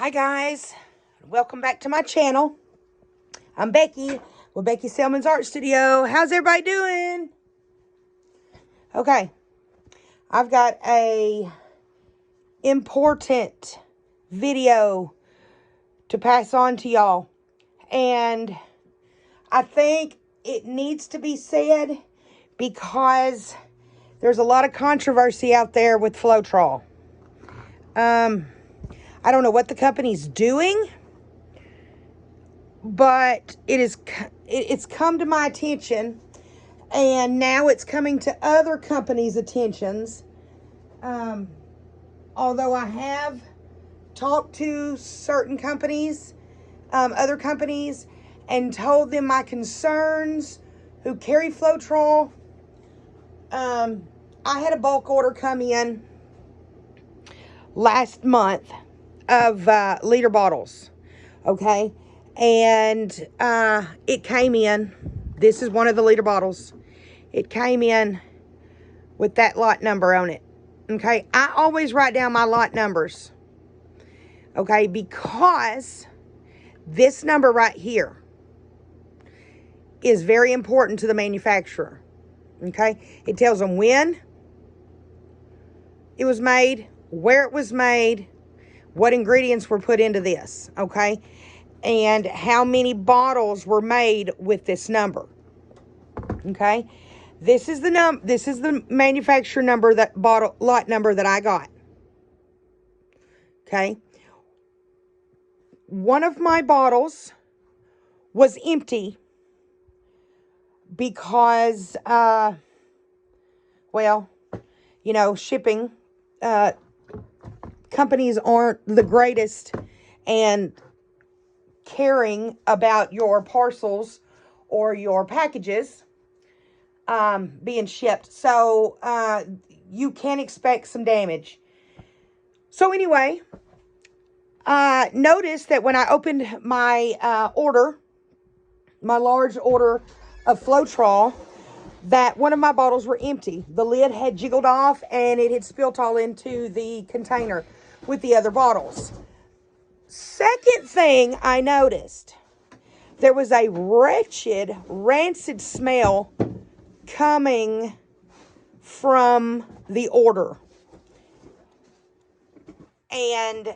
Hi guys, welcome back to my channel. I'm Becky with Becky Selman's Art Studio. How's everybody doing? Okay, I've got a important video to pass on to y'all, and I think it needs to be said because there's a lot of controversy out there with Floetrol. I don't know what the company's doing, but it's come to my attention, and now it's coming to other companies' attentions. Although I have talked to certain companies, other companies, and told them my concerns who carry Floetrol. I had a bulk order come in last month of liter bottles, okay, and it came in. This is one of the liter bottles. It came in with that lot number on it, okay. I always write down my lot numbers, okay, because this number right here is very important to the manufacturer, okay. It tells them when it was made, where it was made, what ingredients were put into this, okay, and how many bottles were made with this number, okay. This is the manufacturer number, that bottle lot number that I got, okay. One of my bottles was empty because, well, you know, shipping, companies aren't the greatest and caring about your parcels or your packages being shipped. So you can expect some damage. So anyway, notice that when I opened my order, my large order of Floetrol, that one of my bottles were empty. The lid had jiggled off and it had spilt all into the container with the other bottles. Second thing I noticed, there was a wretched, rancid smell coming from the order. And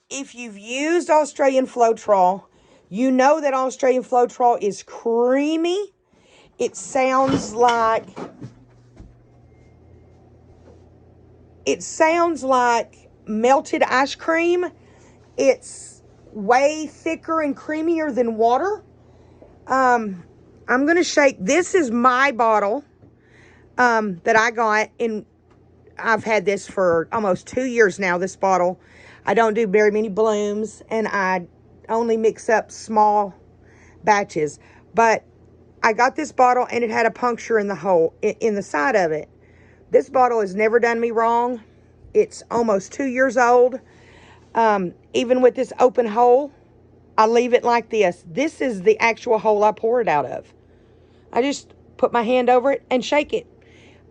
if you've used Australian Floetrol, you know that Australian Floetrol is creamy. It sounds like melted ice cream. It's way thicker and creamier than water. I'm going to shake. This is my bottle that I got in. I've had this for almost 2 years now, this bottle. I don't do very many blooms, and I only mix up small batches. But I got this bottle, and it had a puncture in the hole, in the side of it. This bottle has never done me wrong. It's almost 2 years old. Even with this open hole, I leave it like this. This is the actual hole I pour it out of. I just put my hand over it and shake it.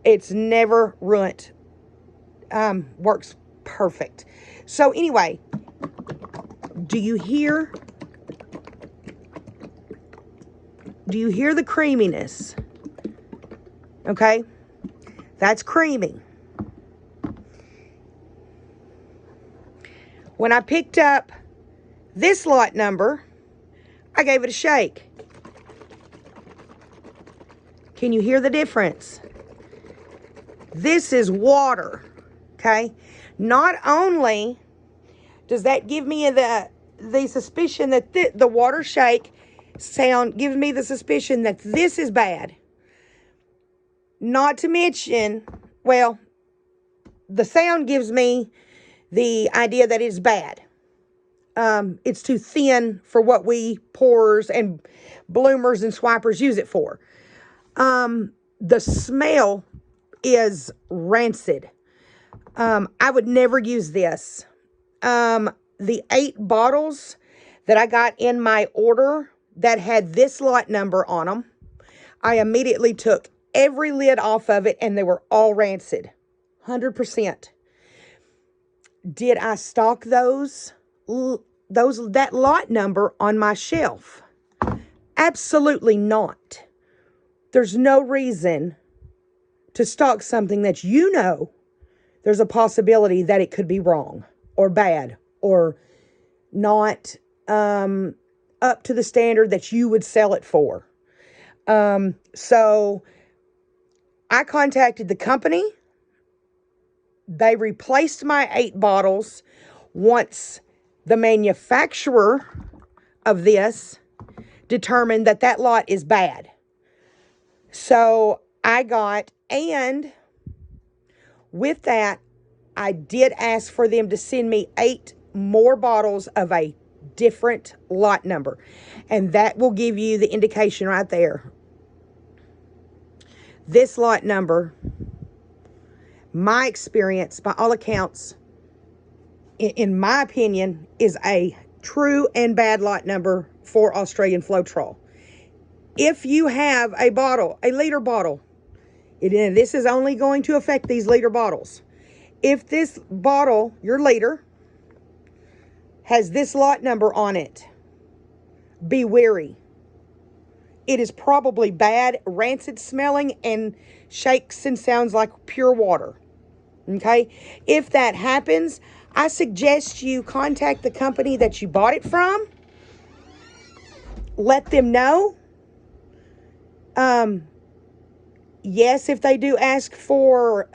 It's never ruined. Works perfect. So anyway, do you hear the creaminess? Okay, that's creamy. When I picked up this lot number, I gave it a shake. Can you hear the difference? This is water, okay? Not only does that give me the suspicion that the water shake sound gives me the suspicion that this is bad. Not to mention, well, the sound gives me the idea that it's bad. It's too thin for what we pourers and bloomers and swipers use it for. The smell is rancid. I would never use this. The 8 bottles that I got in my order that had this lot number on them, I immediately took every lid off of it, and they were all rancid. 100%. Did I stock those that lot number on my shelf? Absolutely not. There's no reason to stock something that you know there's a possibility that it could be wrong or bad or not up to the standard that you would sell it for. So I contacted the company. They replaced my 8 bottles once the manufacturer of this determined that that lot is bad. So I got, and with that, I did ask for them to send me 8 more bottles of a different lot number. And that will give you the indication right there. This lot number, my experience, by all accounts, in my opinion, is a true and bad lot number for Australian Floetrol. If you have a bottle, a liter bottle, this is only going to affect these liter bottles. If this bottle, your liter, has this lot number on it, be wary. It is probably bad, rancid smelling, and shakes and sounds like pure water. Okay? If that happens, I suggest you contact the company that you bought it from. Let them know. Yes, if they do ask for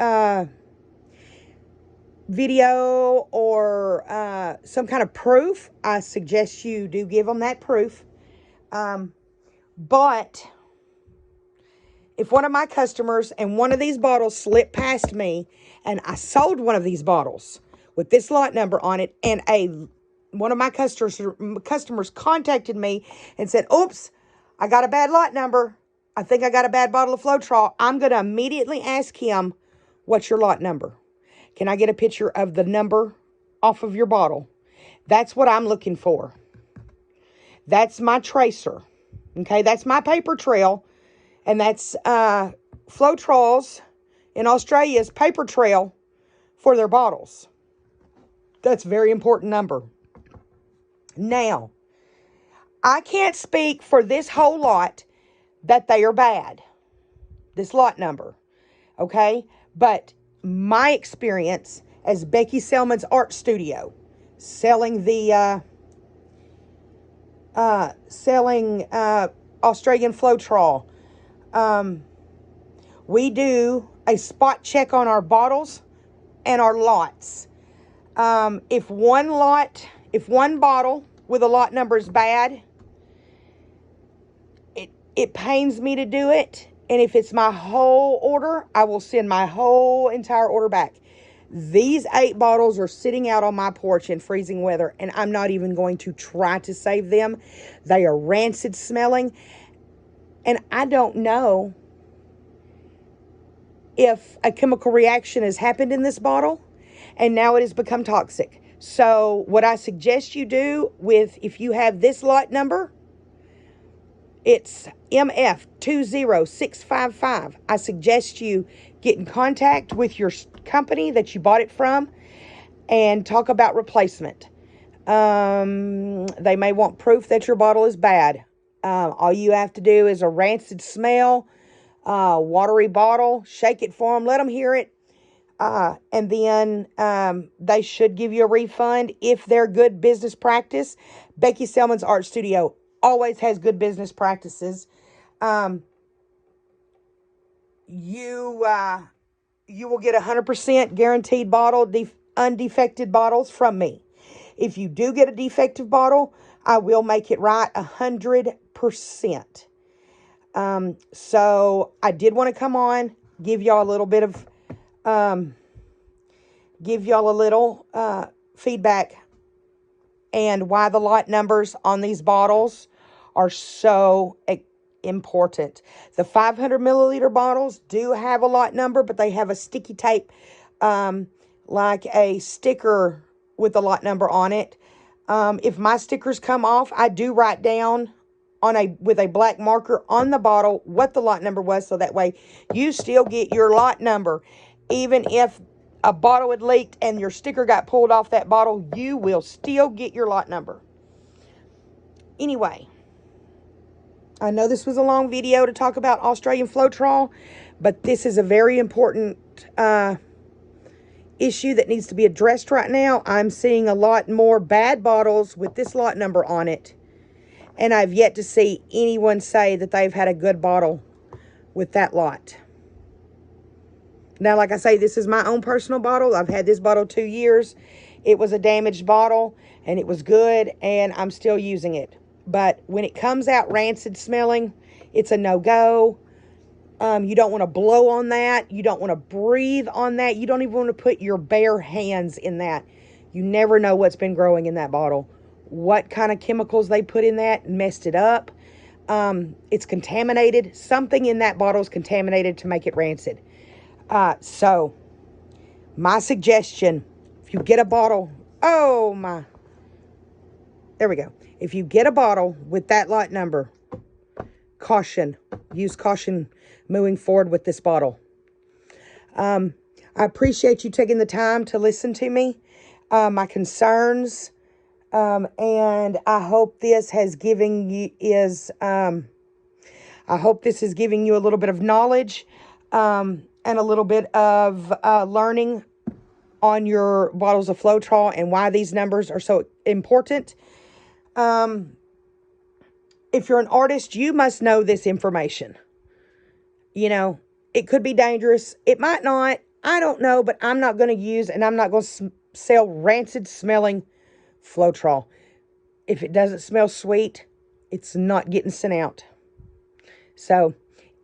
video or some kind of proof, I suggest you do give them that proof. But if one of my customers and one of these bottles slipped past me and I sold one of these bottles with this lot number on it, and one of my customers contacted me and said, oops, I got a bad lot number. I think I got a bad bottle of Floetrol. I'm going to immediately ask him, what's your lot number? Can I get a picture of the number off of your bottle? That's what I'm looking for. That's my tracer. Okay, that's my paper trail. And that's Floetrol's in Australia's paper trail for their bottles. That's a very important number. Now, I can't speak for this whole lot that they are bad. This lot number. Okay? But my experience as Becky Selman's art studio, selling the Australian Floetrol, we do a spot check on our bottles and our lots. If one bottle with a lot number is bad, it pains me to do it. And if it's my whole order, I will send my whole entire order back. These 8 bottles are sitting out on my porch in freezing weather, and I'm not even going to try to save them. They are rancid smelling. And I don't know if a chemical reaction has happened in this bottle, and now it has become toxic. So what I suggest you do if you have this lot number, it's MF20655. I suggest you get in contact with your company that you bought it from and talk about replacement. They may want proof that your bottle is bad. All you have to do is a rancid smell, watery bottle, shake it for them, let them hear it. And then they should give you a refund if they're good business practice. Becky Selman's Art Studio always has good business practices. You will get 100% guaranteed bottle, undefected bottles from me. If you do get a defective bottle, I will make it right 100%. So I did want to come on, give y'all a little bit of, feedback and why the lot numbers on these bottles are so important. The 500 milliliter bottles do have a lot number, but they have a sticky tape, like a sticker with a lot number on it. If my stickers come off, I do write down with a black marker on the bottle what the lot number was, so that way you still get your lot number, even if a bottle had leaked and your sticker got pulled off that bottle, you will still get your lot number. Anyway, I know this was a long video to talk about Australian Floetrol, but this is a very important issue that needs to be addressed right now. I'm seeing a lot more bad bottles with this lot number on it, and I've yet to see anyone say that they've had a good bottle with that lot. Now, like I say, this is my own personal bottle. I've had this bottle 2 years. It was a damaged bottle, and it was good, and I'm still using it. But when it comes out rancid smelling, it's a no-go. You don't want to blow on that. You don't want to breathe on that. You don't even want to put your bare hands in that. You never know what's been growing in that bottle. What kind of chemicals they put in that messed it up. It's contaminated. Something in that bottle is contaminated to make it rancid. So, my suggestion, if you get a bottle, there we go. If you get a bottle with that lot number, caution. Use caution moving forward with this bottle. I appreciate you taking the time to listen to me, my concerns, and I hope this has given you I hope this is giving you a little bit of knowledge, and a little bit of learning on your bottles of Floetrol and why these numbers are so important. If you're an artist, you must know this information. You know, it could be dangerous. It might not. I don't know, but I'm not going to use and I'm not going to sell rancid smelling Floetrol. If it doesn't smell sweet, it's not getting sent out. So,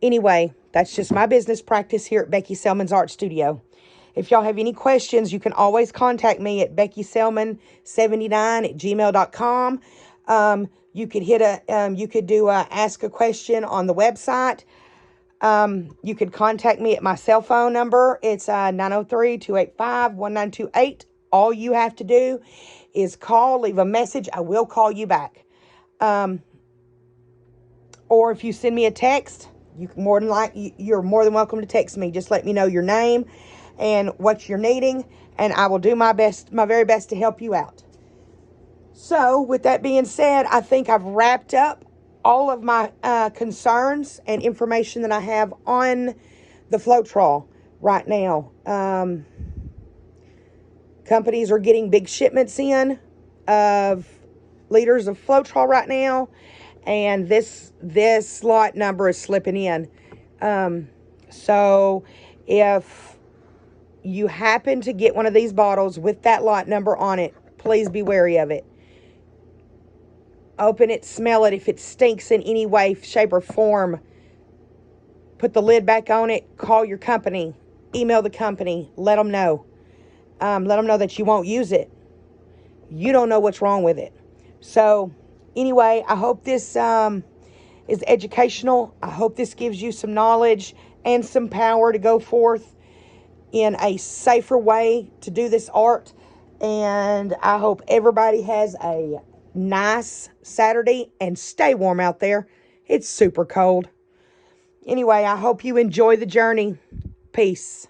anyway, that's just my business practice here at Becky Selman's Art Studio. If y'all have any questions, you can always contact me at beckyselman79@gmail.com. You could you could do a ask a question on the website. You could contact me at my cell phone number. It's 903-285-1928. All you have to do is call, leave a message. I will call you back. Or if you send me a text, you're more than welcome to text me. Just let me know your name and what you're needing, and I will do my very best to help you out. So, with that being said, I think I've wrapped up all of my concerns and information that I have on the Floetrol right now. Companies are getting big shipments in of liters of Floetrol right now, and this lot number is slipping in. So, if you happen to get one of these bottles with that lot number on it, please be wary of it. Open it, smell it. If it stinks in any way, shape, or form, put the lid back on it. Call your company. Email the company. Let them know. Let them know that you won't use it. You don't know what's wrong with it. So, anyway, I hope this is educational. I hope this gives you some knowledge and some power to go forth in a safer way to do this art. And I hope everybody has a nice Saturday and stay warm out there. It's super cold. Anyway, I hope you enjoy the journey. Peace.